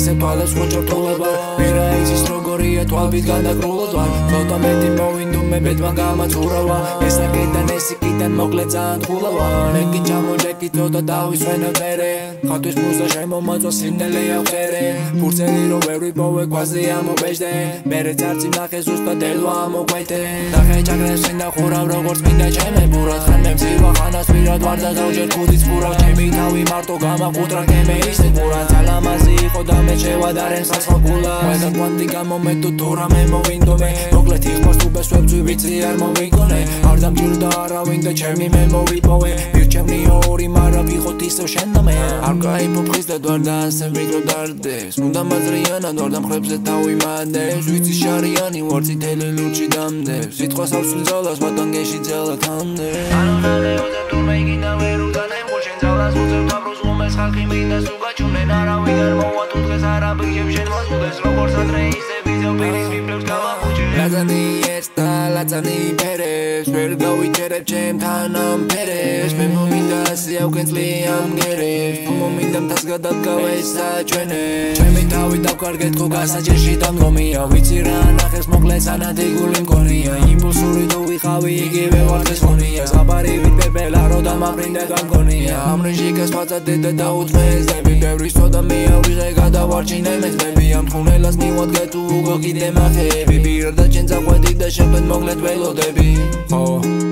მოგეცე თვალებს ხოჭო თულება ვირა იცის როგორია თვალბით გადაკრულოთ ვარ ცოტა მეტი მოვინდუმე ბედმა გამაცურავა ესაკიდან ესიკიდან მოკლე ძალიან თხულავა მე კი ჩამოჯექი ცოტა დავისვენებ მერე ხათვის მუზა შემომაწვა სიმდელე აღწერე ფურცელი რო ვერ ვიპოვე კვაზე ამობეჟდე მერე წარწი ნახე ზუსტად ელვა ამოგვეთე ნახე ჩაგრებს წინ დახურავ როგორც მინდა ჩემე ბურად ხან მე მძივა ხანას ვირად ვარ და დავჯერ ქუდიც ფურავ ჩემი თავი მარტო გამაყუტრა გემე ისე ყურა ძალამაზი იყო და მე შევადარენ ხალხოგულა ყველა კვანტი გამომეტო თუ რამე მოვინდომე მოკლედ იხმარს თუ ბესვებძვი ვიცი არ მოვიგონე არ დამჭირდა არავინ და ჩემი მე მოვიპოვე მირჩევნი ორი მარა ვიყოთ ისევ შენ და მე არ გაიფო ფხიზდად ვარ და ასე ვიგრო დარდებს უნდა მაზრიანად ვარ და მხრებზე დავიმადებს ვიცი შარიანი ვარ წითელი ლურჯი დამდებს სიტყვას ავსვლი ძალას ვატანგეში ძალა თანდებს ანონალე უძებ თურმე იგინდა ვერ უტანებ ხო შენ ძალას უძებ თავროს უმეს ხალხი მინდა სულ გაჩვენენ არავინ არ მოვა თუ დღეს არაბიებ შენ მოსუდეს როგორც ადრე ისე ვიზევ პირის ვიფლებს გავახუჭე ლაზანი ესტა ლაზანი ფერებს ვერ გავიჯერებ ჩემთან ამ ფერებს მე მომინდა ასე ავკენწლი ამ გერებს თუ მომინდა მთას გადადგავე საჩვენე ჩემი თავი დავკარგეთ ხო გასაჭირში დამდგომია ვიცი რა ნახეს მოკლედ სანადიგული მგონია იმპულსური თუ ვიყავი იგივე ვარ ეს ხონია ზღაპარი ვიტბებელა რო დამაბრინდა გამგონია ამ რეჟიკას ვაწადე და დაუთმეზები ბევრი სოდა მიავიღე გადავარჩინე მეზები ამ თუნელას მივადგე თუ გოგიდე მახეები ბირ და ჩენ წაყვედი და შეხვდეთ მოკლედ ველოდები ხო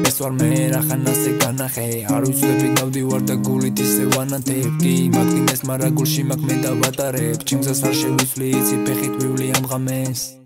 ეს ვარ მე რახან ასე განახე არ უცდები დავდივარ და გულით ისე ვანათებ კი მაგინეს მარა გულში მაგ მე დავატარებ ჩემს არ შევიცვლი იცი ფეხით ვივლი ამ ღამეს